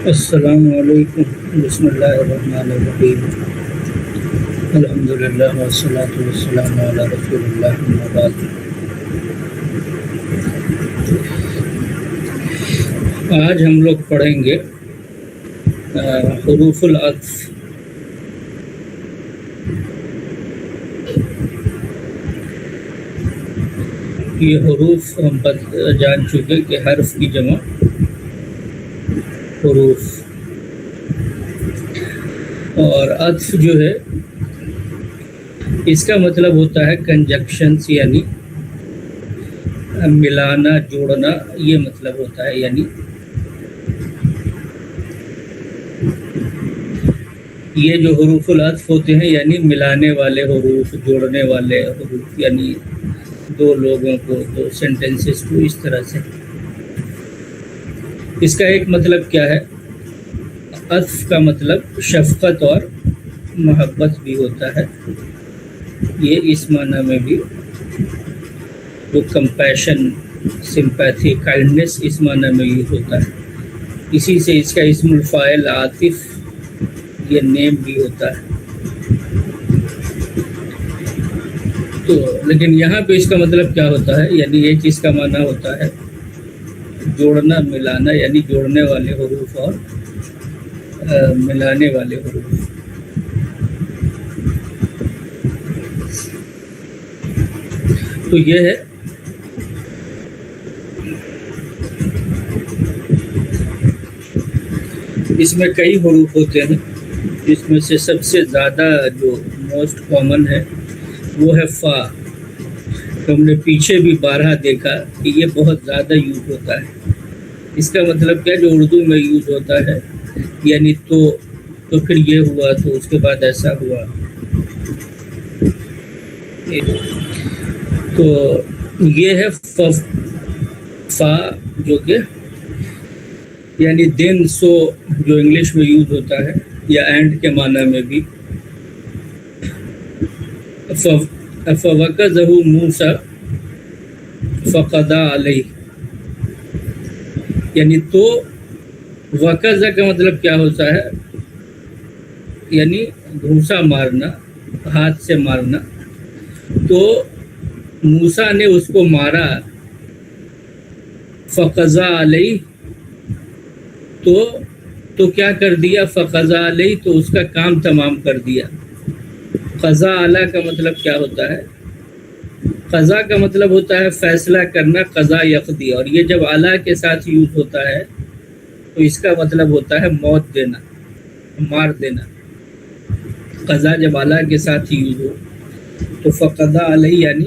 السلام علیکم، بسم اللہ الرحمن الرحیم، الحمدللہ والصلاۃ والسلام علی رسول اللہ، اما بعد۔ آج ہم لوگ پڑھیں گے حروف العطف۔ یہ حروف ہم جان چکے کہ حرف کی جمع حروف، اور عطف جو ہے اس کا مطلب ہوتا ہے کنجکشنز، یعنی ملانا، جوڑنا، یہ مطلب ہوتا ہے۔ یعنی یہ جو حروف العطف ہوتے ہیں یعنی ملانے والے حروف، جوڑنے والے حروف، یعنی دو لوگوں کو، دو سینٹینسز کو اس طرح سے۔ اس کا ایک مطلب کیا ہے؟ عطف کا مطلب شفقت اور محبت بھی ہوتا ہے۔ یہ اس معنی میں بھی جو کمپیشن، سمپیتھی، کائنڈنس، اس معنی میں یوز ہوتا ہے۔ اسی سے اس کا اسم الفاعل عاطف، یہ نیم بھی ہوتا ہے۔ تو لیکن یہاں پہ اس کا مطلب کیا ہوتا ہے؟ یعنی ایک اس کا معنی ہوتا ہے جوڑنا، ملانا، یعنی جوڑنے والے حروف اور ملانے والے حروف۔ تو یہ ہے اس میں کئی حروف ہوتے ہیں، جس میں سے سب سے زیادہ جو موسٹ کامن ہے وہ ہے فا۔ ہم نے پیچھے بھی بارہا دیکھا کہ یہ بہت زیادہ یوز ہوتا ہے۔ اس کا مطلب کیا؟ جو اردو میں یوز ہوتا ہے، یعنی تو پھر یہ ہوا، تو اس کے بعد ایسا ہوا۔ تو یہ ہے فا، جو کہ یعنی دین، سو، جو انگلش میں یوز ہوتا ہے، یا اینڈ کے معنی میں بھی۔ فَوَكَزَهُ مُوسَىٰ فَقَضَىٰ عَلَيْهِ، یعنی تو وَكَزَ کا مطلب کیا ہوتا ہے؟ یعنی گھوسا مارنا، ہاتھ سے مارنا۔ تو موسیٰ نے اس کو مارا، فَقَضَىٰ عَلَيْهِ، تو کیا کر دیا؟ فَقَضَىٰ عَلَيْهِ، تو اس کا کام تمام کر دیا۔ قضا اعلیٰ کا مطلب کیا ہوتا ہے؟ قضا کا مطلب ہوتا ہے فیصلہ کرنا، قضا یقضی، اور یہ جب اعلیٰ کے ساتھ یوز ہوتا ہے تو اس کا مطلب ہوتا ہے موت دینا، مار دینا۔ قضا جب اعلیٰ کے ساتھ یوز ہو تو فقضا علیہ، یعنی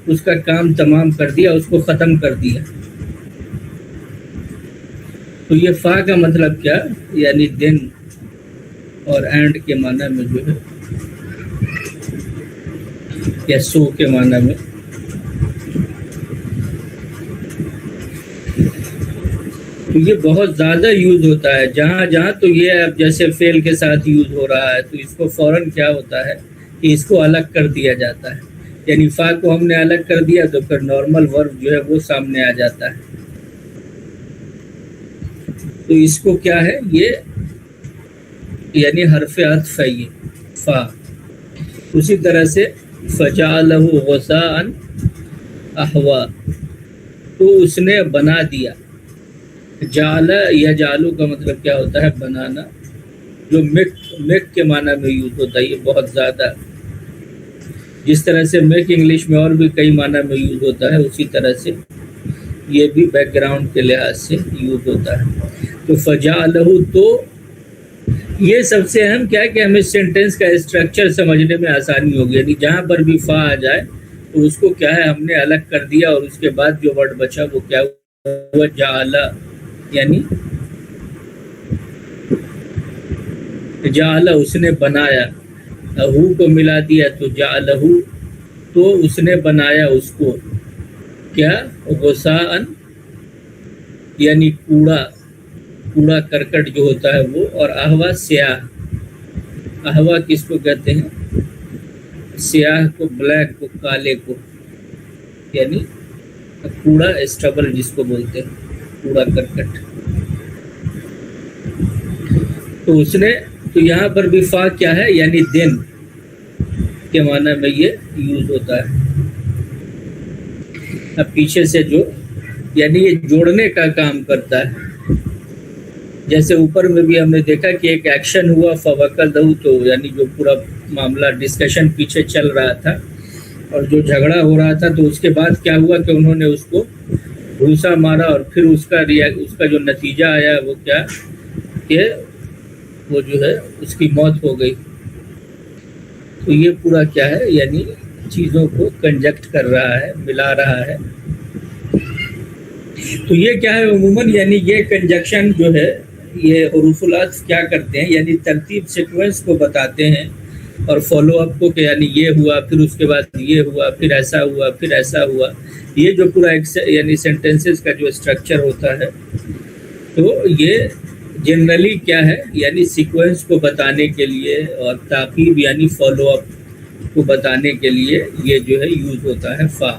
اس کا کام تمام کر دیا، اس کو ختم کر دیا۔ تو یہ فا کا مطلب کیا؟ یعنی دن اور اینڈ کے معنی میں جو ہے، یا سو کے معنی میں۔ تو یہ بہت زیادہ یوز ہوتا ہے جہاں جہاں۔ تو یہ اب جیسے فعل کے ساتھ یوز ہو رہا ہے تو اس کو فوراً کیا ہوتا ہے کہ اس کو الگ کر دیا جاتا ہے۔ یعنی فا کو ہم نے الگ کر دیا تو پھر نارمل ورب جو ہے وہ سامنے آ جاتا ہے۔ تو اس کو کیا ہے؟ یہ یعنی حرف عطف ہے، یہ فا۔ اسی طرح سے فَجَعَلَهُ غُثَاءً أَحْوَىٰ، تو اس نے بنا دیا۔ جعل یا جعلو کا مطلب کیا ہوتا ہے؟ بنانا، جو میک کے معنی میں یوز ہوتا ہے، یہ بہت زیادہ۔ جس طرح سے میک انگلش میں اور بھی کئی معنی میں یوز ہوتا ہے، اسی طرح سے یہ بھی بیک گراؤنڈ کے لحاظ سے یوز ہوتا ہے۔ تو فَجَعَلَهُ، تو یہ سب سے اہم کیا ہے کہ ہمیں سینٹینس کا اسٹرکچر سمجھنے میں آسانی ہوگی۔ یعنی جہاں پر بھی فا آ جائے تو اس کو کیا ہے، ہم نے الگ کر دیا، اور اس کے بعد جو ورڈ بچا وہ کیا ہوا؟ جعل، یعنی جعل، اس نے بنایا۔ ہو کو ملا دیا تو جعلہ، تو اس نے بنایا اس کو کیا؟ غثاءً، یعنی کوڑا کرکٹ جو ہوتا ہے وہ، اور احوا، سیاہ۔ احوا کس کو کہتے ہیں؟ سیاہ کو، بلیک کو، کالے کو، یعنی کوڑا، اسٹبل جس کو بولتے ہیں، کوڑا کرکٹ۔ تو اس نے تو یہاں پر بھی فا کیا ہے یعنی دن کے معنی میں یہ یوز ہوتا ہے. اب پیچھے سے جو یعنی یہ جوڑنے کا کام کرتا ہے. جیسے اوپر میں بھی ہم نے دیکھا کہ ایک ایکشن ہوا فوقدہ، تو یعنی جو پورا معاملہ ڈسکشن پیچھے چل رہا تھا اور جو جھگڑا ہو رہا تھا، تو اس کے بعد کیا ہوا کہ انہوں نے اس کو گھوسا مارا اور پھر اس کا جو نتیجہ آیا وہ کیا کہ وہ جو ہے اس کی موت ہو گئی. تو یہ پورا کیا ہے یعنی چیزوں کو کنجکٹ کر رہا ہے، ملا رہا ہے. تو یہ کیا ہے عموماً یعنی یہ کنجکشن جو ہے یہ حروف العطف کیا کرتے ہیں یعنی ترتیب سیکوینس کو بتاتے ہیں اور فالو اپ کو کہ یعنی یہ ہوا پھر اس کے بعد یہ ہوا پھر ایسا ہوا پھر ایسا ہوا. یہ جو پورا یعنی سینٹینسز کا جو اسٹرکچر ہوتا ہے تو یہ جنرلی کیا ہے یعنی سیکوینس کو بتانے کے لیے اور تعقیب یعنی فالو اپ کو بتانے کے لیے یہ جو ہے یوز ہوتا ہے فا.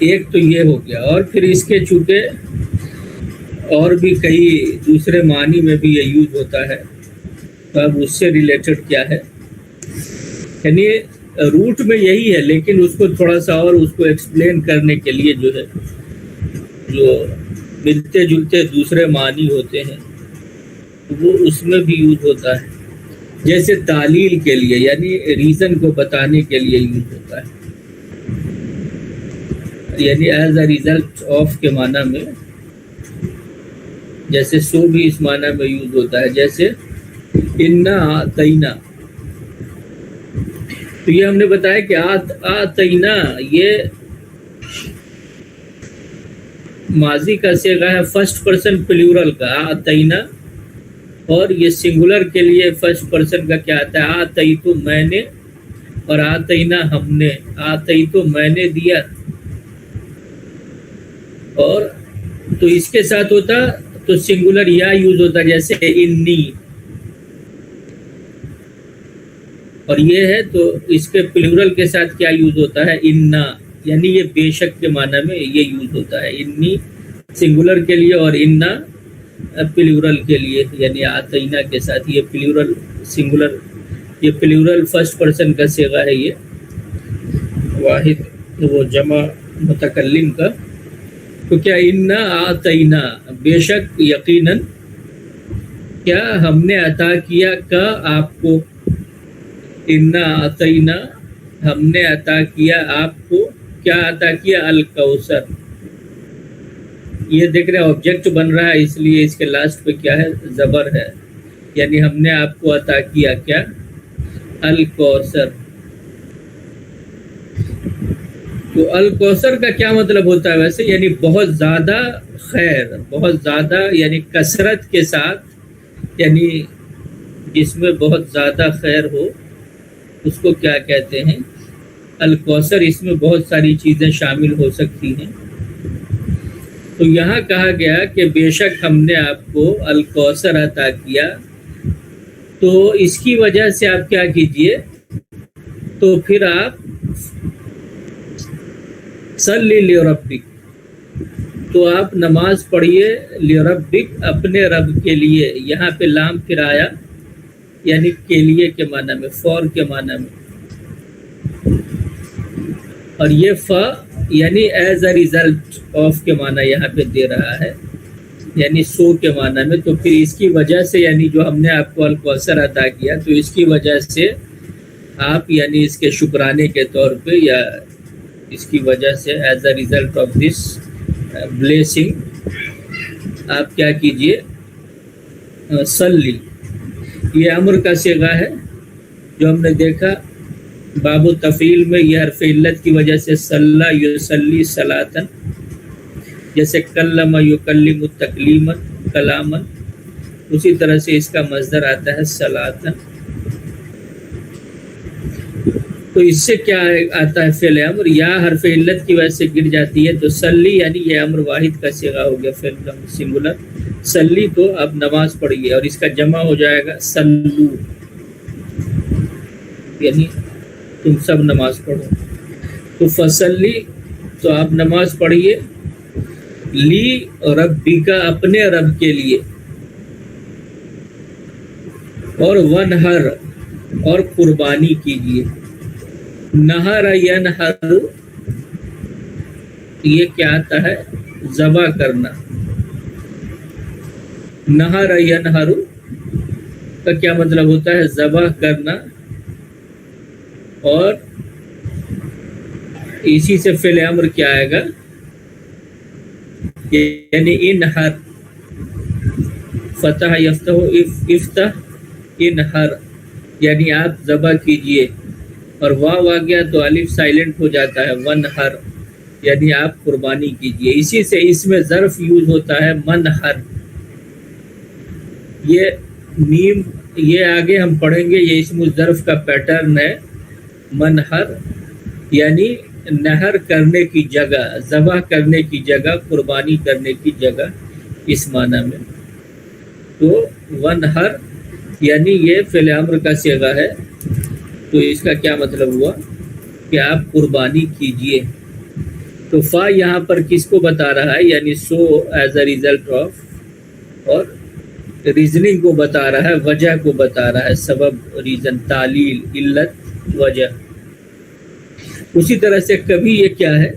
ایک تو یہ ہو گیا، اور پھر اس کے چونکہ اور بھی کئی دوسرے معنی میں بھی یہ یوز ہوتا ہے. تو اب اس سے ریلیٹڈ کیا ہے یعنی روٹ میں یہی ہے، لیکن اس کو تھوڑا سا اور اس کو ایکسپلین کرنے کے لیے جو ہے جو ملتے جلتے دوسرے معنی ہوتے ہیں وہ اس میں بھی یوز ہوتا ہے. جیسے تعلیل کے لیے یعنی ریزن کو بتانے کے لیے یوز ہوتا ہے، یعنی ایز اے ریزلٹ آف کے معنی میں. جیسے سو بھی اس معنی میں یوز ہوتا ہے، جیسے انا آتینا. تو یہ ہم نے بتایا کہ آتینا یہ ماضی کا صیغہ ہے فرسٹ پرسن پلیورل کا آتینا، اور یہ سنگولر کے لیے فرسٹ پرسن کا کیا آتا ہے آتیتو میں نے، اور آتینا ہم نے. آتیتو میں نے دیا، اور تو اس کے ساتھ ہوتا تو سنگولر یا یوز ہوتا جیسے انی، اور یہ ہے تو اس کے پلیورل کے ساتھ کیا یوز ہوتا ہے انا، یعنی یہ بے شک کے معنی میں یہ یوز ہوتا ہے. انی سنگولر کے لیے اور انا پلیورل کے لیے، یعنی آتینا کے ساتھ یہ پلیورل سنگولر، یہ پلیورل فرسٹ پرسن کا صیغہ ہے. یہ واحد وہ جمع متکلم کا. تو کیا انا آتینا بے شک یقیناً کیا ہم نے عطا کیا کا آپ کو، انا آتینا ہم نے عطا کیا آپ کو، کیا عطا کیا الکوثر. یہ دیکھ رہے آبجیکٹ بن رہا ہے اس لیے اس کے لاسٹ پہ کیا ہے زبر ہے، یعنی ہم نے آپ کو عطا کیا کیا الکوثر. تو الکوثر کا کیا مطلب ہوتا ہے ویسے، یعنی بہت زیادہ خیر، بہت زیادہ یعنی کثرت کے ساتھ، یعنی جس میں بہت زیادہ خیر ہو اس کو کیا کہتے ہیں الکوثر. اس میں بہت ساری چیزیں شامل ہو سکتی ہیں. تو یہاں کہا گیا کہ بے شک ہم نے آپ کو الکوثر عطا کیا، تو اس کی وجہ سے آپ کیا کیجئے، تو پھر آپ صلی لربک، تو آپ نماز پڑھیے لربک اپنے رب کے لیے. یہاں پہ لام پھر آیا یعنی کے لیے کے معنی میں، فور کے معنی میں، اور یہ فا یعنی ایز اے ریزلٹ آف کے معنی یہاں پہ دے رہا ہے، یعنی سو کے معنی میں. تو پھر اس کی وجہ سے یعنی جو ہم نے آپ کو الکوثر عطا کیا تو اس کی وجہ سے آپ یعنی اس کے شکرانے کے طور پہ یا اس کی وجہ سے as a result of this blessing آپ کیا کیجئے صلی. یہ امر کا صیغہ ہے جو ہم نے دیکھا باب التفعیل میں، یہ حرف علت کی وجہ سے صلی یصلی صلاۃً، جیسے کلم یکلم تکلیما کلاما، اسی طرح سے اس کا مصدر آتا ہے صلاۃً. تو اس سے کیا آتا ہے فعل امر، یا حرف علت کی وجہ سے گر جاتی ہے تو صلی یعنی یہ امر واحد کا صیغہ ہو گیا فعل سنگولر. صلی تو اب نماز پڑھیے، اور اس کا جمع ہو جائے گا صلو، یعنی تم سب نماز پڑھو. تو فصلی تو آپ نماز پڑھیے، لی ربی کا اپنے رب کے لیے، اور ونہر اور قربانی کیجیے. نہر ینہر یہ کیا آتا ہے؟ ذبح کرنا. نہر ینہر کا کیا مطلب ہوتا ہے؟ ذبح کرنا. اور اسی سے فعل امر کیا آئے گا؟ یعنی انہر، فتح یفتح افتح انہر، یعنی آپ ذبح کیجئے. اور واو آ گیا تو الف سائلنٹ ہو جاتا ہے، ونہر یعنی آپ قربانی کیجئے. اسی سے اس میں ظرف یوز ہوتا ہے منہر. یہ میم یہ آگے ہم پڑھیں گے، یہ اسم الظرف کا پیٹرن ہے. منہر یعنی نہر کرنے کی جگہ، ذبح کرنے کی جگہ، قربانی کرنے کی جگہ، اس معنی میں. تو ونہر یعنی یہ فعل امر کا صیغہ ہے. تو اس کا کیا مطلب ہوا کہ آپ قربانی کیجئے. تو فا یہاں پر کس کو بتا رہا ہے؟ یعنی so as a result of, اور ریزننگ کو بتا رہا ہے، وجہ کو بتا رہا ہے، سبب، ریزن، تعلیل، علت، وجہ. اسی طرح سے کبھی یہ کیا ہے؟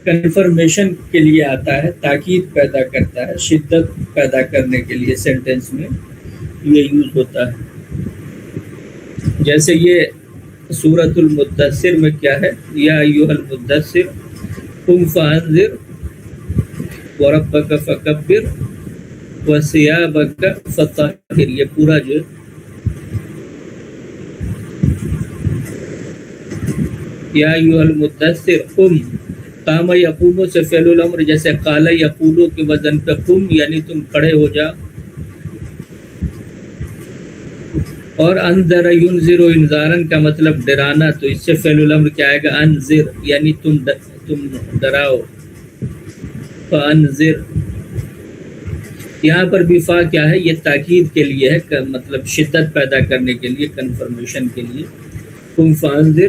کنفرمیشن کے لیے آتا ہے، تاکید پیدا کرتا ہے، شدت پیدا کرنے کے لیے سینٹنس میں یہ یوز ہوتا ہے. جیسے یہ سورۃ المدثر میں کیا ہے؟ یا ایھا المدثر قم فانذر وربک فکبر وثیابک فطہر. یہ پورا جو یا ایھا المدثر قم، قام یقوم سے فعل الامر، جیسے قال یقولو کے وزن پہ قم یعنی تم کھڑے ہو جا. اور انذر ینذر انذارن کا مطلب ڈرانا، تو اس سے فعل الامر کیا آئے گا؟ انذر یعنی تم ڈراؤ. فانذر یہاں پر بھی فا کیا ہے؟ یہ تاکید کے لیے ہے، مطلب شدت پیدا کرنے کے لیے، کنفرمیشن کے لیے. قم فانذر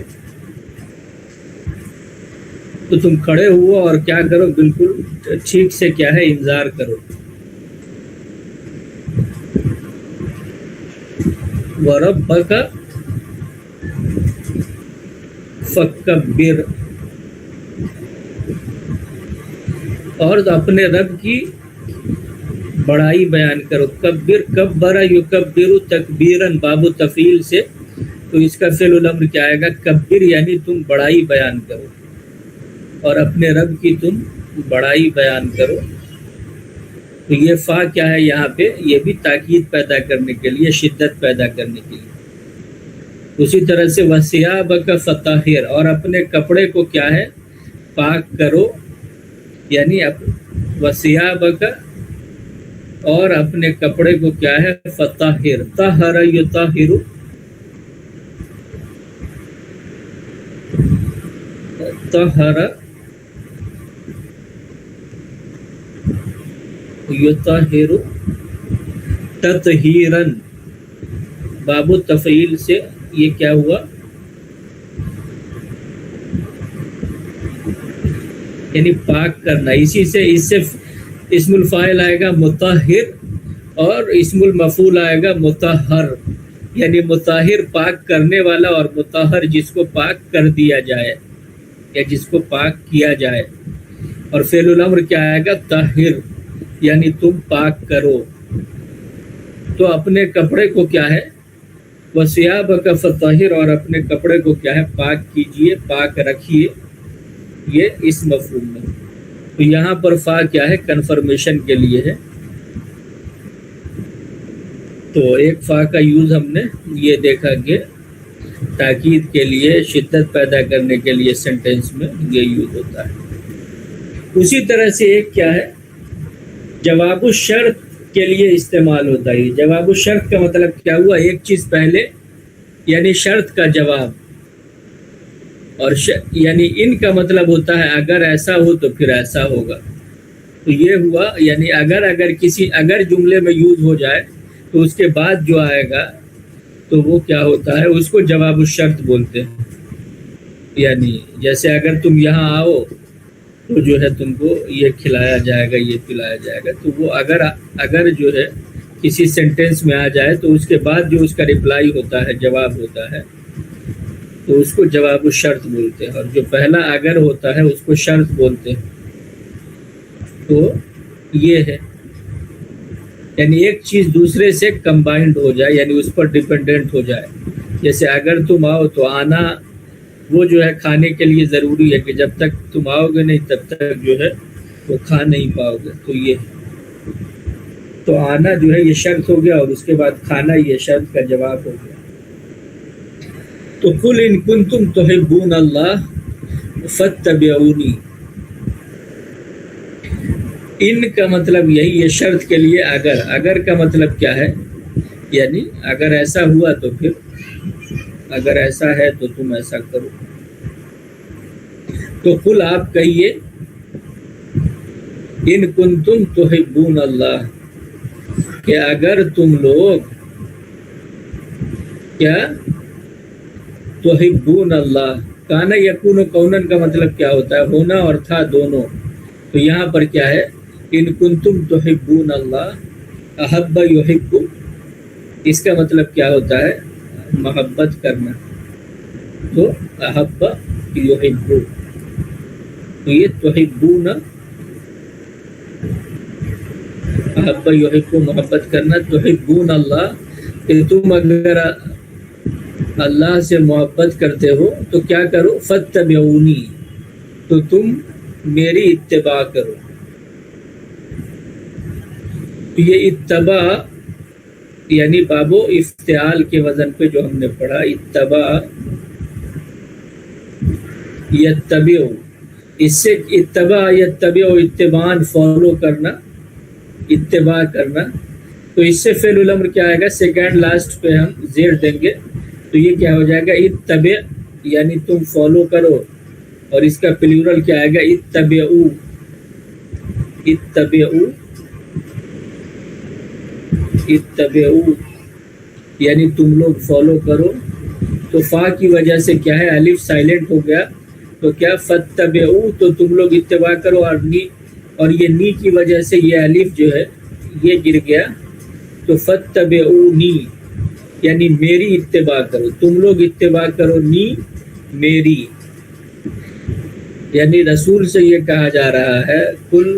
تو تم کھڑے ہو اور کیا کرو؟ بالکل ٹھیک سے کیا ہے؟ انذار کرو. وَرَبَّكَ فَكَبِّرْ اور اپنے رب کی بڑائی بیان کرو. کبر، کبر یکبر تکبیرا، باب تفعیل سے، تو اس کا فعل الامر کیا آئے گا؟ کبر یعنی تم بڑائی بیان کرو، اور اپنے رب کی تم بڑائی بیان کرو. تو یہ فا کیا ہے یہاں پہ؟ یہ بھی تاکید پیدا کرنے کے لیے، شدت پیدا کرنے کے لیے. اسی طرح سے وثیابک فطہر اور اپنے کپڑے کو کیا ہے؟ پاک کرو. یعنی وثیابک اور اپنے کپڑے کو کیا ہے؟ فطہر. طہر یطہر، طہر یطہر تطہیراً، باب التفعیل سے یہ کیا ہوا؟ یعنی پاک کرنا. اسی سے اس سے اسم الفاعل آئے گا مطہر، اور اسم المفعول آئے گا مطہر. یعنی مطہر پاک کرنے والا، اور مطہر جس کو پاک کر دیا جائے یا جس کو پاک کیا جائے. اور فعل الامر کیا آئے گا؟ طاہر یعنی تم پاک کرو. تو اپنے کپڑے کو کیا ہے؟ وثیابک فطہر اور اپنے کپڑے کو کیا ہے؟ پاک کیجئے، پاک رکھیے. یہ اس مفہوم میں. تو یہاں پر فا کیا ہے؟ کنفرمیشن کے لیے ہے. تو ایک فا کا یوز ہم نے یہ دیکھا کہ تاکید کے لیے، شدت پیدا کرنے کے لیے سینٹینس میں یہ یوز ہوتا ہے. اسی طرح سے ایک کیا ہے؟ جواب الشرط کے لیے استعمال ہوتا ہے. جواب الشرط کا مطلب کیا ہوا؟ ایک چیز پہلے، یعنی شرط کا جواب. اور یعنی ان کا مطلب ہوتا ہے اگر ایسا ہو تو پھر ایسا ہوگا. تو یہ ہوا، یعنی اگر جملے میں یوز ہو جائے تو اس کے بعد جو آئے گا تو وہ کیا ہوتا ہے؟ اس کو جواب الشرط بولتے ہیں. یعنی جیسے اگر تم یہاں آؤ تو جو ہے تم کو یہ کھلایا جائے گا، یہ پلایا جائے گا. تو وہ اگر جو ہے کسی سینٹینس میں آ جائے تو اس کے بعد جو اس کا رپلائی ہوتا ہے، جواب ہوتا ہے، تو اس کو جواب الشرط بولتے ہیں، اور جو پہلا اگر ہوتا ہے اس کو شرط بولتے ہیں۔ تو یہ ہے، یعنی ایک چیز دوسرے سے کمبائنڈ ہو جائے، یعنی اس پر ڈیپینڈنٹ ہو جائے۔ جیسے اگر تم آؤ تو آنا وہ جو ہے کھانے کے لیے ضروری ہے، کہ جب تک تم آؤ گے نہیں تب تک جو ہے وہ کھا نہیں پاؤ گے۔ تو یہ تو آنا جو ہے یہ شرط ہو گیا، اور اس کے بعد کھانا یہ شرط کا جواب ہو گیا۔ تو قل ان کنتم تحبون اللہ فاتبعونی، ان کا مطلب یہی ہے شرط کے لیے اگر کا مطلب کیا ہے، یعنی اگر ایسا ہوا تو پھر، اگر ایسا ہے تو تم ایسا کرو۔ تو قل آپ کہیے ان کنتم تحبون اللہ، کہ اگر تم لوگ کیا تحبون اللہ، کانا یکون کونن کا مطلب کیا ہوتا ہے، ہونا اور تھا دونوں۔ تو یہاں پر کیا ہے، ان کنتم تحبون اللہ، احب یحب، اس کا مطلب کیا ہوتا ہے، محبت کرنا۔ تو احب یحب، تو یہ تحبون، احب یحب محبت کرنا، تحبون اللہ، کہ تم اگر اللہ سے محبت کرتے ہو تو کیا کرو، فاتبعونی، تو تم میری اتباع کرو۔ یہ اتباع یعنی بابو افتعال کے وزن پہ جو ہم نے پڑھا، اتباع یتبع، اس سے اتباع یتبع، اتباعاً فالو کرنا، اتباع کرنا، تو اس سے فعل الامر کیا آئے گا، سیکنڈ لاسٹ پہ ہم زیر دیں گے، تو یہ کیا ہو جائے گا، اتبع، یعنی تم فالو کرو، اور اس کا پلورل کیا آئے گا، اتبعو، اتبعو، اتبعو، یعنی تم لوگ فالو کرو۔ تو فا کی وجہ سے کیا ہے، الف سائلنٹ ہو گیا، تو کیا فاتبعو، تو تم لوگ اتباع کرو، اور یہ نی کی وجہ سے یہ الف جو ہے یہ گر گیا، تو فاتبعونی، یعنی میری اتباع کرو، تم لوگ اتباع کرو نی میری، یعنی رسول سے یہ کہا جا رہا ہے کل،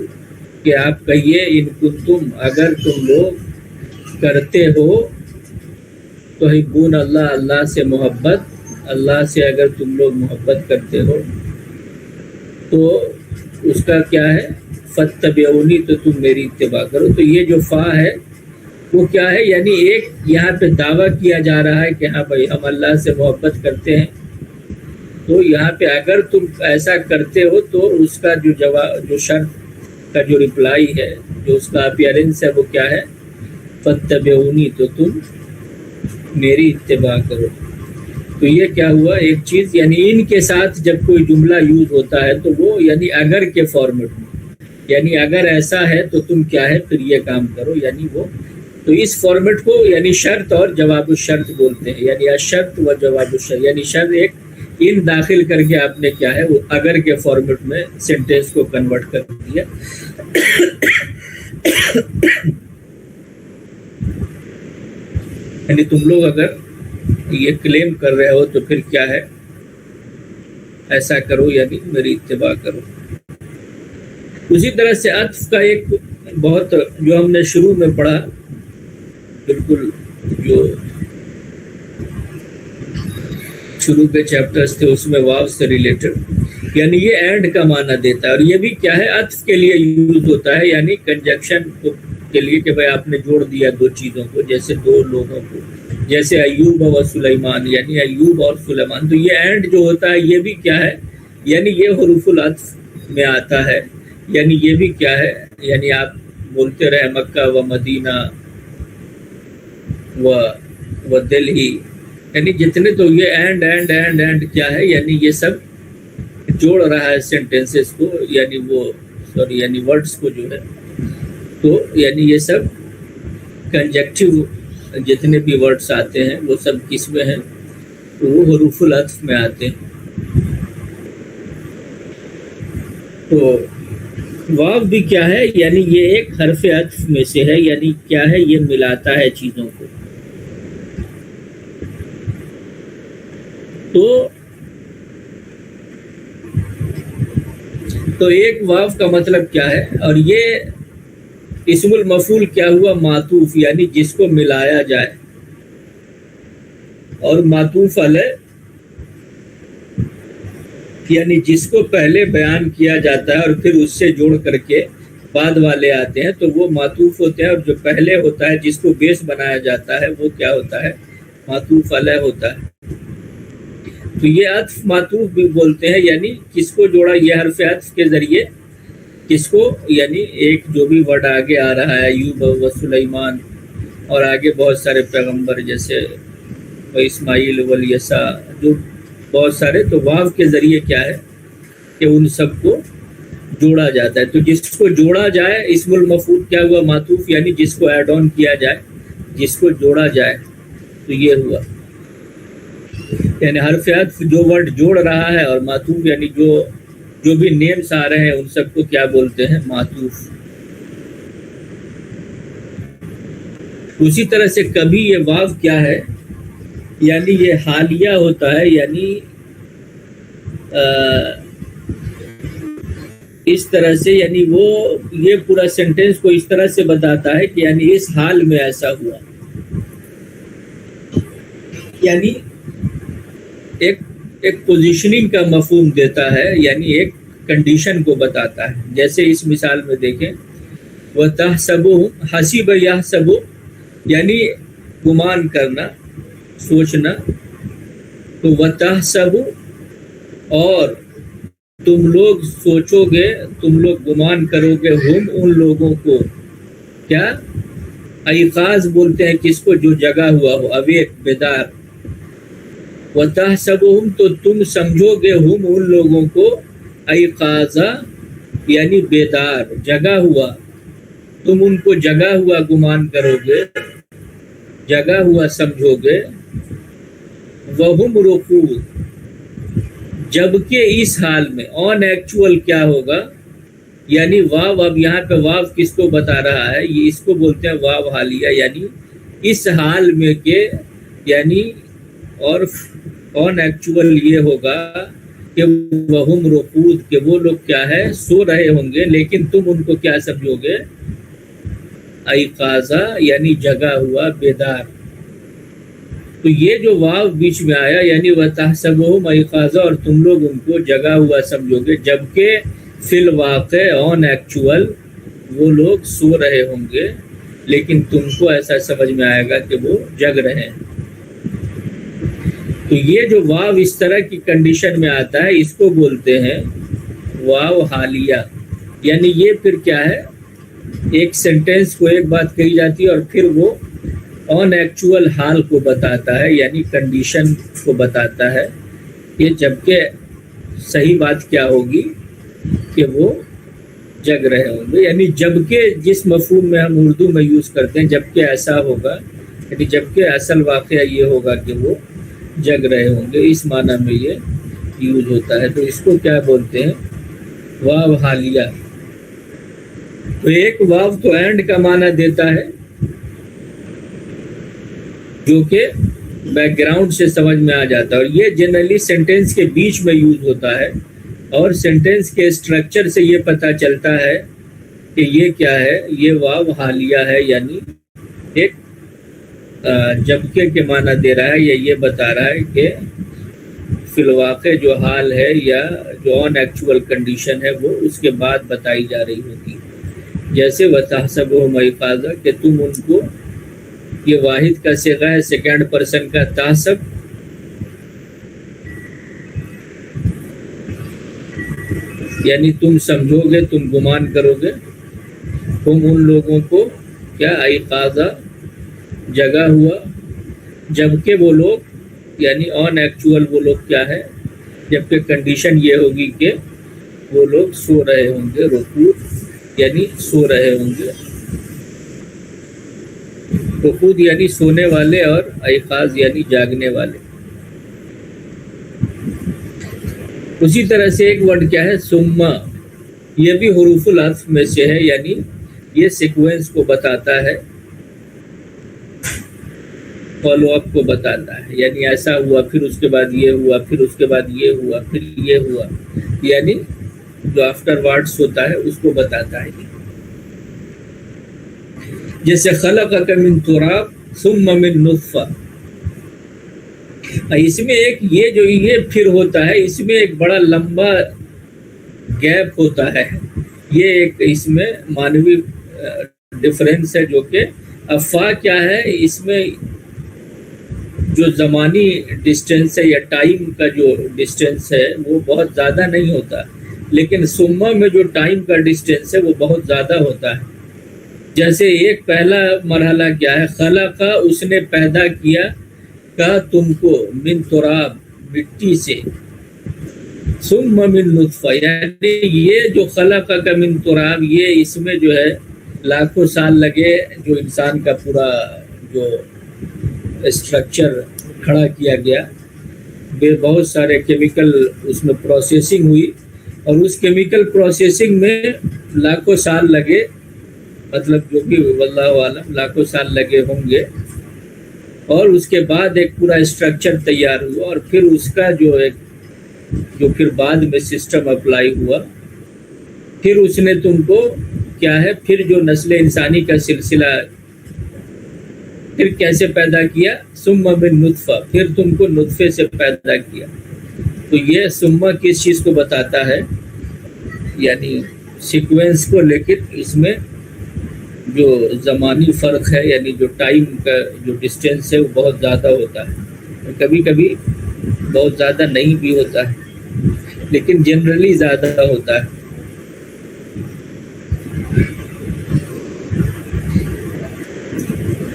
کہ آپ کہیے ان کنتم، اگر تم لوگ کرتے ہو تحبون اللہ، اللہ سے محبت، اللہ سے اگر تم لوگ محبت کرتے ہو تو اس کا کیا ہے، فاتبعونی، تو تم میری اتباع کرو۔ تو یہ جو فا ہے وہ کیا ہے، یعنی ایک یہاں پہ دعویٰ کیا جا رہا ہے کہ ہاں بھائی ہم اللہ سے محبت کرتے ہیں، تو یہاں پہ اگر تم ایسا کرتے ہو تو اس کا جو جواب، جو شرط کا جو رپلائی ہے، جو اس کا اپیرنس ہے، وہ کیا ہے، فاتبعونی، تو تم میری اتباع کرو۔ تو یہ کیا ہوا، ایک چیز، یعنی ان کے ساتھ جب کوئی جملہ یوز ہوتا ہے تو وہ یعنی اگر کے فارمیٹ میں، یعنی اگر ایسا ہے تو تم کیا ہے پھر یہ کام کرو، یعنی وہ، تو اس فارمیٹ کو یعنی شرط اور جواب الشرط بولتے ہیں، یعنی الشرط و جواب الشرط، یعنی شرط ایک ان داخل کر کے آپ نے کیا ہے وہ اگر کے فارمیٹ میں سینٹینس کو کنورٹ کر دیا۔ یعنی تم لوگ اگر یہ کلیم کر رہے ہو تو پھر کیا ہے، ایسا کرو، یعنی میری اتباع کرو۔ اسی طرح سے عطف کا ایک بہت، جو ہم نے شروع میں پڑھا، بالکل جو شروع کے چیپٹرز تھے اس میں واو سے ریلیٹڈ، یعنی یہ اینڈ کا معنی دیتا ہے، اور یہ بھی کیا ہے، عطف کے لیے یوز ہوتا ہے، یعنی کنجکشن کے لیے، کہ بھائی آپ نے جوڑ دیا دو چیزوں کو، جیسے دو لوگوں کو، جیسے ایوب و سلیمان، یعنی ایوب اور سلیمان۔ تو یہ اینڈ جو ہوتا ہے یہ بھی کیا ہے، یعنی یہ حروف العطف میں آتا ہے، یعنی یہ بھی کیا ہے، یعنی آپ بولتے رہے مکہ و مدینہ و دلہی، یعنی جتنے، تو یہ اینڈ اینڈ اینڈ اینڈ کیا ہے، یعنی یہ سب جوڑ رہا ہے سینٹینسز کو، یعنی وہ سوری یعنی ورڈز کو جو ہے، تو یعنی یہ سب کنجکٹیو جتنے بھی ورڈز آتے ہیں وہ سب کس میں ہیں، وہ حروف العطف میں آتے ہیں۔ تو واو بھی کیا ہے؟ یعنی یہ ایک حرف عطف میں سے ہے، یعنی کیا ہے؟ یہ ملاتا ہے چیزوں کو. تو ایک واو کا مطلب کیا ہے؟ اور یہ اسم المفعول کیا ہوا؟ معطوف، یعنی جس کو ملایا جائے. اور معطوف علیہ یعنی جس کو پہلے بیان کیا جاتا ہے اور پھر اس سے جوڑ کر کے بعد والے آتے ہیں تو وہ معطوف ہوتے ہیں. اور جو پہلے ہوتا ہے جس کو بیس بنایا جاتا ہے وہ کیا ہوتا ہے؟ معطوف علیہ ہوتا ہے. تو یہ عطف معطوف بھی بولتے ہیں، یعنی کس کو جوڑا؟ یہ حرف عطف کے ذریعے کس کو؟ یعنی ایک جو بھی ورڈ آگے آ رہا ہے، ایوب و سلیمان اور آگے بہت سارے پیغمبر جیسے اسماعیل والیسع، جو بہت سارے، تو واو کے ذریعے کیا ہے کہ ان سب کو جوڑا جاتا ہے. تو جس کو جوڑا جائے اسم المفعول کیا ہوا؟ معطوف، یعنی جس کو ایڈ آن کیا جائے، جس کو جوڑا جائے، تو یہ ہوا. یعنی حرف عطف جو ورڈ جوڑ رہا ہے، اور معطوف یعنی جو بھی نیمز آ رہے ہیں ان سب کو کیا بولتے ہیں؟ معطوف. اسی طرح سے کبھی یہ واو کیا ہے؟ یعنی یہ حالیہ ہوتا ہے، یعنی اس طرح سے، یعنی وہ یہ پورا سینٹینس کو اس طرح سے بتاتا ہے کہ یعنی اس حال میں ایسا ہوا. یعنی ایک پوزیشننگ کا مفہوم دیتا ہے، یعنی ایک کنڈیشن کو بتاتا ہے. جیسے اس مثال میں دیکھیں، وَتَحْسَبُهُمْ حَسِبَ يَحْسَبُ، یعنی گمان کرنا، سوچنا. تو وَتَحْسَبُ، اور تم لوگ سوچو گے، تم لوگ گمان کرو گے، ہم ان لوگوں کو، کیا؟ ایقاظ بولتے ہیں کس کو؟ جو جگا ہوا ہو، اویک، بیدار. وَتَحْسَبُهُمْ، تو تم سمجھو گے، ہم ان لوگوں کو، ایقاظا، یعنی بیدار، جگا ہوا. تم ان کو جگا ہوا گمان کرو گے، جگا ہوا سمجھو گے. وَهُمْ رُقُودٌ، جبکہ اس حال میں، آن ایکچوئل کیا ہوگا؟ یعنی واو، اب یہاں پہ واو کس کو بتا رہا ہے؟ یہ اس کو بولتے ہیں واو حالیہ، یعنی اس حال میں کہ، یعنی اور آن ایکچوئل یہ ہوگا کہ وَهُمْ رُقُودٌ، کہ وہ لوگ کیا ہے؟ سو رہے ہوں گے، لیکن تم ان کو کیا سمجھو گے؟ ایقاظا، یعنی جگا ہوا، بیدار. تو یہ جو واو بیچ میں آیا، یعنی وَتَحْسَبُهُمْ ایقاظا، اور تم لوگ ان کو جگا ہوا سمجھو گے، جبکہ فی الواقع، آن ایکچوئل، وہ لوگ سو رہے ہوں گے، لیکن تم کو ایسا سمجھ میں آئے گا کہ وہ جگ رہے ہیں. تو یہ جو واو اس طرح کی کنڈیشن میں آتا ہے، اس کو بولتے ہیں واو حالیہ. یعنی یہ پھر کیا ہے؟ ایک سینٹینس کو ایک بات کہی جاتی ہے اور پھر وہ آن ایکچوئل حال کو بتاتا ہے، یعنی کنڈیشن کو بتاتا ہے. یہ جبکہ صحیح بات کیا ہوگی کہ وہ جگ رہے ہوں گے. یعنی جبکہ جس مفہوم میں ہم اردو میں یوز کرتے ہیں، جبکہ ایسا ہوگا، یعنی جبکہ اصل واقعہ یہ ہوگا کہ وہ جگ رہے ہوں گے، اس معنی میں یہ یوز ہوتا ہے. تو اس کو کیا بولتے ہیں؟ واو حالیہ. تو ایک واو تو اینڈ کا معنی دیتا ہے، جو کہ بیک گراؤنڈ سے سمجھ میں آ جاتا ہے، اور یہ جنرلی سینٹینس کے بیچ میں یوز ہوتا ہے. اور سینٹینس کے اسٹرکچر سے یہ پتہ چلتا ہے کہ یہ کیا ہے؟ یہ واو حالیہ ہے، یعنی ایک جبکہ کے معنی دے رہا ہے، یا یہ بتا رہا ہے کہ فی الواقع جو حال ہے یا جو آن ایکچوئل کنڈیشن ہے وہ اس کے بعد بتائی جا رہی ہوتی. جیسے وَتَحْسَبُهُمْ ایقاظا، کہ تم ان کو، یہ واحد کا صیغہ ہے، سیکنڈ پرسن کا تحسب، یعنی تم سمجھو گے، تم گمان کرو گے، تم ان لوگوں کو کیا؟ ایقاظا، جگا ہوا، جبکہ وہ لوگ، یعنی آن ایکچوئل وہ لوگ کیا ہے؟ جبکہ کنڈیشن یہ ہوگی کہ وہ لوگ سو رہے ہوں گے. رقود یعنی سو رہے ہوں گے، رقود یعنی سونے والے، اور ایقاظ یعنی جاگنے والے. اسی طرح سے ایک ورڈ کیا ہے؟ سما، یہ بھی حروف العطف میں سے ہے، یعنی یہ سیکوینس کو بتاتا ہے، فالو اپ کو بتاتا ہے، یعنی ایسا ہوا پھر اس کے بعد یہ ہوا پھر اس کے بعد یہ ہوا پھر یہ ہوا، یعنی جو آفٹر وارڈس ہوتا ہے اس کو بتاتا ہے۔ جیسے خلقک من تراب ثم من نطفہ، اس میں ایک یہ پھر ہوتا ہے، اس میں ایک بڑا لمبا گیپ ہوتا ہے، یہ ایک اس میں معنوی ڈفرینس ہے، جو کہ افا کیا ہے، اس میں جو زمانی ڈسٹینس ہے یا ٹائم کا جو ڈسٹینس ہے وہ بہت زیادہ نہیں ہوتا، لیکن سما میں جو ٹائم کا ڈسٹینس ہے وہ بہت زیادہ ہوتا ہے۔ جیسے ایک پہلا مرحلہ کیا ہے، خلق اس نے پیدا کیا کا تم کو من تراب مٹی سے، ثم من نطفہ، یعنی یہ جو خلق کا من تراب، یہ اس میں جو ہے لاکھوں سال لگے، جو انسان کا پورا جو اسٹرکچر کھڑا کیا گیا، بہت سارے کیمیکل اس میں پروسیسنگ ہوئی، اور اس کیمیکل پروسیسنگ میں لاکھوں سال لگے، مطلب جو کہ واللہ عالم لاکھوں سال لگے ہوں گے، اور اس کے بعد ایک پورا اسٹرکچر تیار ہوا، اور پھر اس کا جو پھر بعد میں سسٹم اپلائی ہوا، پھر اس نے تم کو کیا ہے، پھر جو نسل انسانی کا سلسلہ پھر کیسے پیدا کیا، ثم من نطفہ، پھر تم کو نطفے سے پیدا کیا۔ تو یہ ثم کس چیز کو بتاتا ہے، یعنی سیکوینس کو، لیکن اس میں جو زمانی فرق ہے، یعنی جو ٹائم کا جو ڈسٹینس ہے وہ بہت زیادہ ہوتا ہے، کبھی کبھی بہت زیادہ نہیں بھی ہوتا ہے، لیکن جنرلی زیادہ ہوتا ہے۔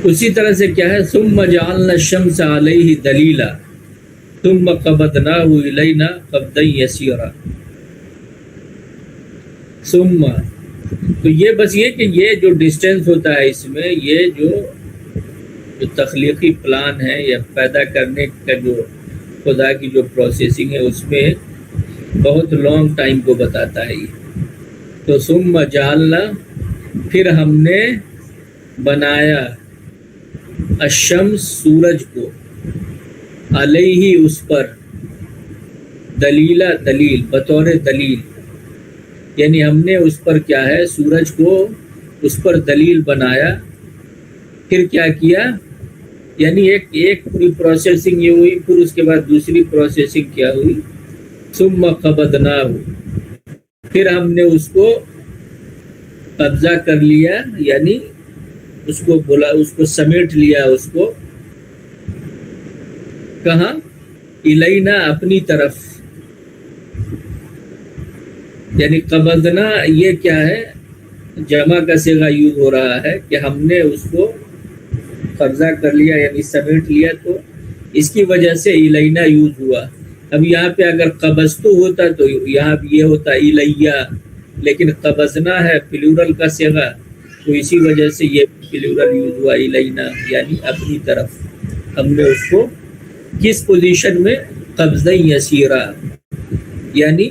اسی طرح سے کیا ہے، ثم جعلنا الشمس علیہ دلیلا ثم قبضناہ الینا قبضا یسیرا، ثم، تو یہ بس یہ کہ یہ جو ڈسٹینس ہوتا ہے اس میں، یہ جو تخلیقی پلان ہے یا پیدا کرنے کا جو خدا کی جو پروسیسنگ ہے، اس میں بہت لانگ ٹائم کو بتاتا ہے یہ۔ تو ثم جعلنا، پھر ہم نے بنایا، الشمس سورج کو، علیہ اس پر، دلیلا دلیل، بطور دلیل، یعنی ہم نے اس پر کیا ہے، سورج کو اس پر دلیل بنایا، پھر کیا کیا، یعنی ایک پوری پروسیسنگ یہ ہوئی، پھر اس کے بعد دوسری پروسیسنگ کیا ہوئی، ثم قبضناہ، پھر ہم نے اس کو قبضہ کر لیا، یعنی اس کو بولا، اس کو سمیٹ لیا، اس کو کہاں، الینا، اپنی طرف، یعنی قبضنا یہ کیا ہے، جمع کا صیغہ یوز ہو رہا ہے کہ ہم نے اس کو قبضہ کر لیا، یعنی سمیٹ لیا، تو اس کی وجہ سے الینا یوز ہوا۔ اب یہاں پہ اگر قبضتو ہوتا تو یہاں یہ ہوتا الیہ، لیکن قبضنا ہے پلورل کا صیغہ، تو اسی وجہ سے یہ پلورل یوز ہوا، الینا، یعنی اپنی طرف۔ ہم نے اس کو کس پوزیشن میں، قبضہ یسیرا، یعنی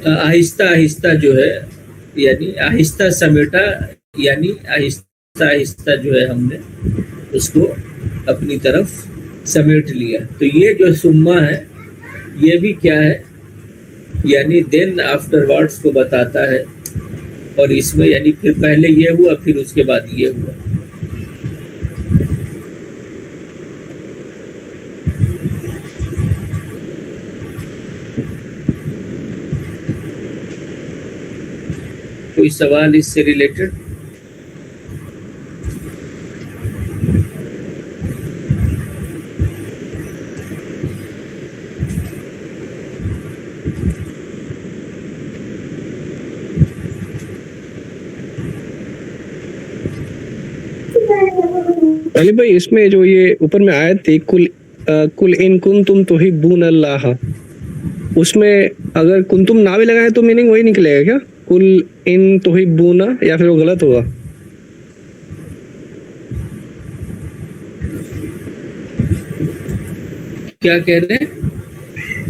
آہستہ آہستہ جو ہے، یعنی آہستہ سمیٹا، یعنی آہستہ آہستہ جو ہے ہم نے اس کو اپنی طرف سمیٹ لیا۔ تو یہ جو سما ہے یہ بھی کیا ہے، یعنی دین آفٹر ورڈس کو بتاتا ہے، اور اس میں یعنی پھر پہلے یہ ہوا، پھر اس کے بعد یہ ہوا۔ کوئی سوال اس سے ریلیٹڈ؟ علی بھائی، اس میں جو یہ اوپر میں آیت تھی، کل ان کنتم تحبون اللہ، اس میں اگر کنتم نہ بھی لگائے تو میننگ وہی نکلے گا کیا؟ کل ان تحبون، یا پھر وہ غلط ہوگا؟ کیا کہہ رہے ہیں؟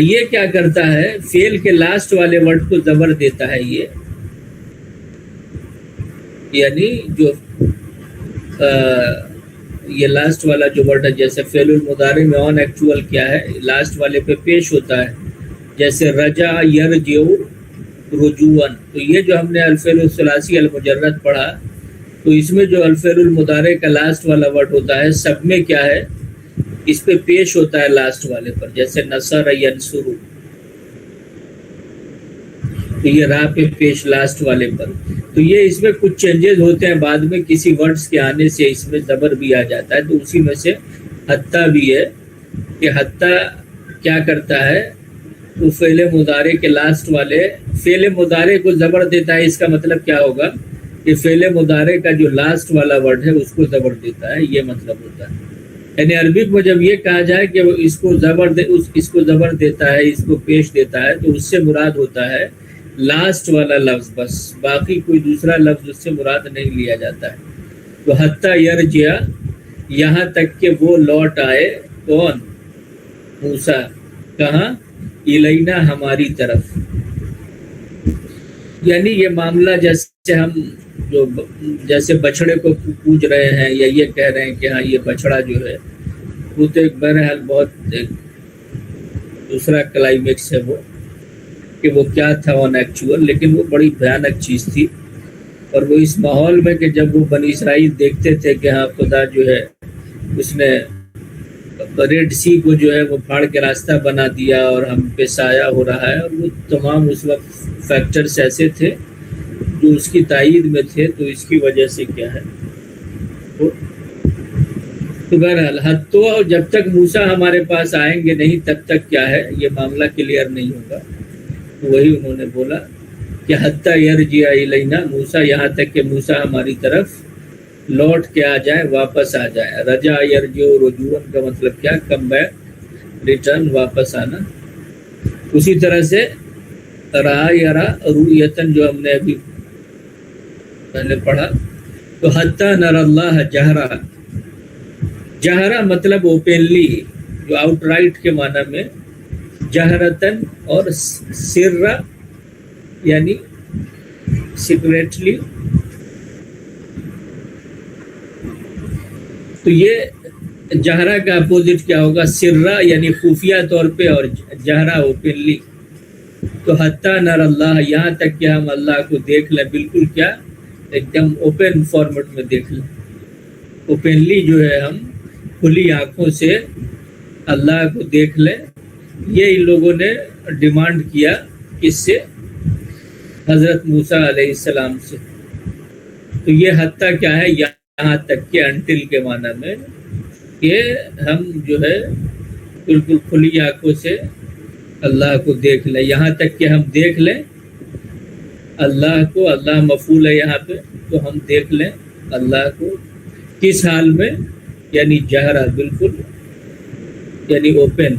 یہ کیا کرتا ہے، فعل کے لاسٹ والے ورڈ کو زبر دیتا ہے یہ، یعنی جو یہ لاسٹ والا جو ورڈ ہے، جیسے فعل المضارع میں آن ایکچوئل کیا ہے، لاسٹ والے پہ پیش ہوتا ہے، جیسے رجع یرجع رجوعا، تو یہ جو ہم نے الفعل الثلاثی المجرد پڑھا، تو اس میں جو الفعل المضارع کا لاسٹ والا ورڈ ہوتا ہے سب میں کیا ہے، اس پہ پیش ہوتا ہے لاسٹ والے پر، جیسے نصر ینصر، تو یہ راہ پہ پیش لاسٹ والے پر، تو یہ اس میں کچھ چینجز ہوتے ہیں بعد میں کسی ورڈز کے آنے سے، اس میں زبر بھی آ جاتا ہے، تو اسی میں سے حتیٰ بھی ہے کہ حتیٰ کیا کرتا ہے، وہ فعل مضارع کے لاسٹ والے فعل مضارع کو زبر دیتا ہے، اس کا مطلب کیا ہوگا کہ فعل مضارع کا جو لاسٹ والا ورڈ ہے اس کو زبر دیتا ہے، یہ مطلب ہوتا ہے۔ یعنی عربک میں جب یہ کہا جائے کہ وہ اس کو زبر دیتا ہے، اس کو پیش دیتا ہے، تو اس سے مراد ہوتا ہے لاسٹ والا لفظ، بس باقی کوئی دوسرا لفظ اس سے مراد نہیں لیا جاتا ہے۔ تو حتیٰ یرجع، یہاں تک کہ وہ لوٹ آئے، کون؟ موسیٰ، کہاں؟ الینا، ہماری طرف۔ یعنی یہ معاملہ جیسے ہم جیسے بچڑے کو پوج رہے ہیں یا یہ کہہ رہے ہیں کہ ہاں یہ بچڑا جو ہے، وہ تو ایک بہرحال بہت دوسرا کلائمیکس ہے وہ، کہ وہ کیا تھا آن ایکچوئل، لیکن وہ بڑی بھیانک چیز تھی، اور وہ اس ماحول میں کہ جب وہ بنی اسرائیل دیکھتے تھے کہ ہاں خدا جو ہے اس نے ریڈ سی کو جو ہے وہ پھاڑ کے راستہ بنا دیا اور ہم پہ سایہ ہو رہا ہے، اور وہ تمام اس وقت فیکٹرز ایسے تھے جو اس کی تائید میں تھے، تو اس کی وجہ سے کیا ہے، تو بہرحال حتیٰ جب تک موسیٰ ہمارے پاس آئیں گے نہیں تب تک کیا ہے یہ معاملہ کلیئر نہیں ہوگا۔ تو وہی انہوں نے بولا کہ حتیٰ یرجع الینا موسیٰ، یہاں تک کہ موسیٰ ہماری طرف لوٹ کے آ جائے، واپس آ جائے۔ رجع یرجع رجوعا کا مطلب کیا؟ کم بیک، ریٹرن، واپس آنا۔ اسی طرح سے رہا یرا رؤیتن جو ہم نے ابھی پہلے پڑھا، تو حتیٰ نر اللہ جہرا، جہرا مطلب اوپنلی، جو آؤٹ رائٹ کے معنی میں، جہرتن اور سرا یعنی سیکریٹلی، تو یہ جہرا کا اپوزٹ کیا ہوگا؟ سرا یعنی خفیہ طور پہ، اور جہرا اوپنلی۔ تو حتیٰ نر اللہ، یہاں تک کہ ہم اللہ کو دیکھ لیں، بالکل کیا، ایک دم اوپن فارمیٹ میں دیکھ لیں، اوپنلی جو ہے ہم کھلی آنکھوں سے اللہ کو دیکھ لیں۔ یہ ان لوگوں نے ڈیمانڈ کیا کس سے؟ حضرت موسیٰ علیہ السلام سے۔ تو یہ حتیٰ کیا ہے؟ یہاں تک کہ انٹل کے معنی میں، کہ ہم جو ہے بالکل کھلی آنکھوں سے اللہ کو دیکھ لیں، یہاں تک کہ ہم دیکھ لیں اللہ کو، اللہ مفعول ہے یہاں پہ، تو ہم دیکھ لیں اللہ کو کس حال میں؟ یعنی جہرا، بالکل یعنی اوپن۔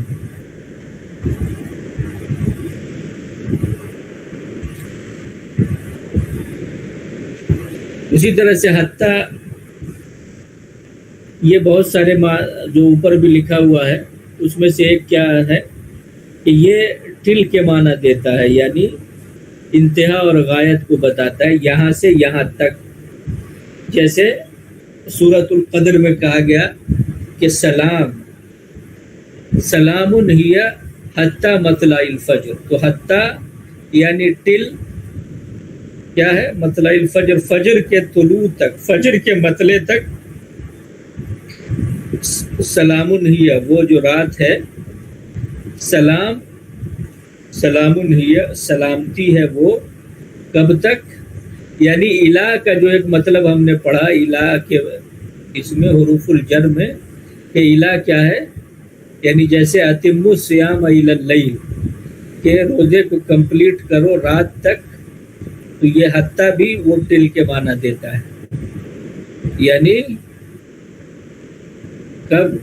اسی طرح سے حتیٰ یہ بہت سارے جو اوپر بھی لکھا ہوا ہے اس میں سے ایک کیا ہے کہ یہ ٹل کے معنی دیتا ہے، یعنی انتہا اور غایت کو بتاتا ہے، یہاں سے یہاں تک۔ جیسے سورۃ القدر میں کہا گیا کہ سلام ہی حتیٰ مطلع الفجر، تو حتیٰ یعنی ٹل کیا ہے؟ مطلع الفجر، فجر کے طلوع تک، فجر کے مطلع تک۔ سلام ہی، وہ جو رات ہے، سلام ہی، سلامتی ہے وہ، کب تک؟ یعنی الہ کا جو ایک مطلب ہم نے پڑھا، الہ کے اس میں حروف الجر میں، کہ الہ کیا ہے؟ یعنی جیسے اتم الصیام الی اللیل، کہ روزے کو کمپلیٹ کرو رات تک، تو یہ حتیٰ بھی وہ ٹل کے معنی دیتا ہے، یعنی کب؟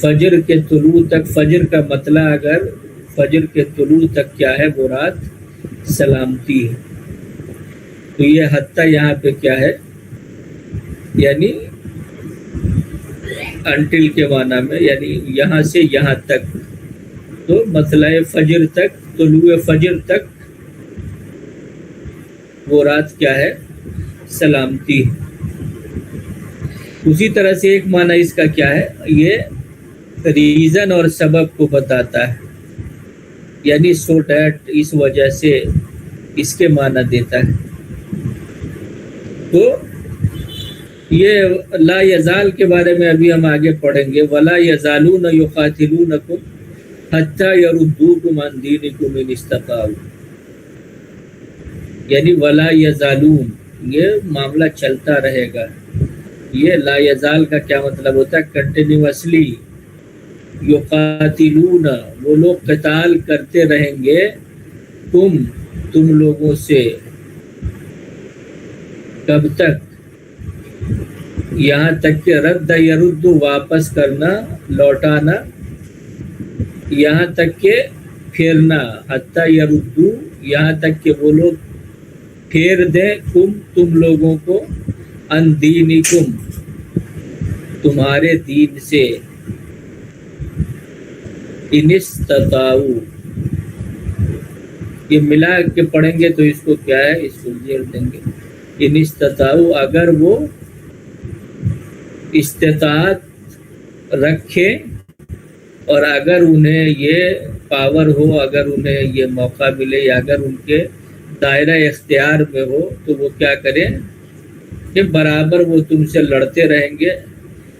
فجر کے طلوع تک۔ فجر کا مطلع اگر فجر کے طلوع تک کیا ہے؟ وہ رات سلامتی ہے۔ تو یہ حتیٰ یہاں پہ کیا ہے؟ یعنی انٹل کے معنی میں، یعنی یہاں سے یہاں تک، تو مطلع فجر تک، طلوع فجر تک وہ رات کیا ہے؟ سلامتی ہے۔ اسی طرح سے ایک معنی اس کا کیا ہے؟ یہ ریزن اور سبب کو بتاتا ہے، یعنی سو دیٹ، اس وجہ سے، اس کے معنی دیتا ہے۔ تو یہ لا یزال کے بارے میں ابھی ہم آگے پڑھیں گے۔ ولا یزالون یقاتلونکم حتی یردوکم عن دینکم ان استطاعوا، یعنی ولا یزالون، یہ معاملہ چلتا رہے گا۔ یہ لا یزال کا کیا مطلب ہوتا ہے؟ کنٹینیوسلی۔ یقاتلون، وہ لوگ قتال کرتے رہیں گے، تم لوگوں سے، کب تک؟ یہاں تک کہ رد یرد، واپس کرنا، لوٹانا، یہاں تک کہ پھیرنا، حتی یردو، یہاں تک کہ وہ لوگ پھیر دیں تم لوگوں کو، ان دینکم، تمہارے دین سے، ان استطاعوا، یہ ملا کے پڑھیں گے تو اس کو کیا ہے؟ اس کو زیر دیں گے، ان استطاعوا، اگر وہ استطاعت رکھیں اور اگر انہیں یہ پاور ہو، اگر انہیں یہ موقع ملے، یا اگر ان کے دائرہ اختیار میں ہو، تو وہ کیا کریں کہ برابر وہ تم سے لڑتے رہیں گے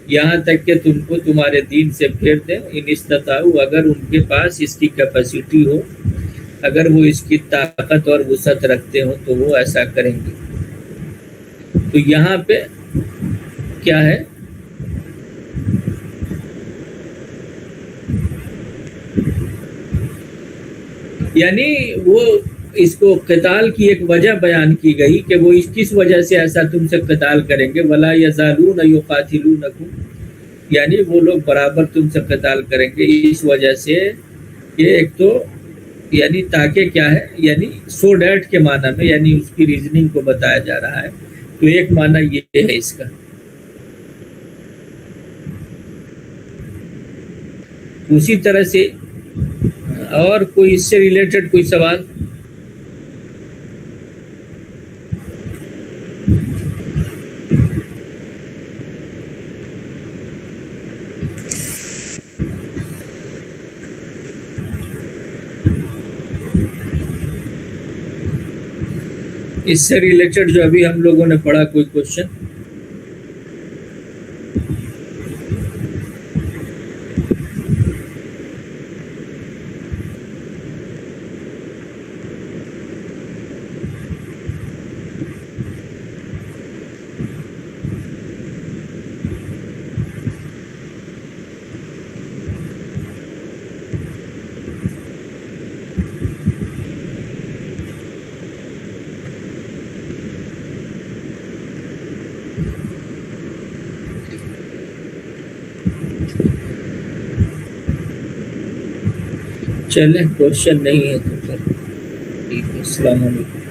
یہاں تک کہ تم کو تمہارے دین سے پھیر دیں۔ ان استطاعوا، اگر ان کے پاس اس کی کیپیسٹی ہو، اگر وہ اس کی طاقت اور وسعت رکھتے ہوں تو وہ ایسا کریں گے۔ تو یہاں پہ کیا ہے؟ یعنی وہ اس کو قتال کی ایک وجہ بیان کی گئی کہ وہ اس کس وجہ سے ایسا تم سے قتال کریں گے۔ ولا یزالون یقاتلونکم، یعنی وہ لوگ برابر تم سے قتال کریں گے اس وجہ سے، یہ ایک تو یعنی تاکہ کیا ہے، یعنی سو ڈیٹ کے معنی میں، یعنی اس کی ریزننگ کو بتایا جا رہا ہے۔ تو ایک معنی یہ ہے اس کا۔ اسی طرح سے اور کوئی اس سے ریلیٹڈ کوئی سوال؟ اس سے ریلیٹڈ جو ابھی ہم لوگوں نے پڑھا، کوئی کوشچن؟ چلیں، کوشچن نہیں ہے تو پھر ٹھیک ہے۔ السلام علیکم۔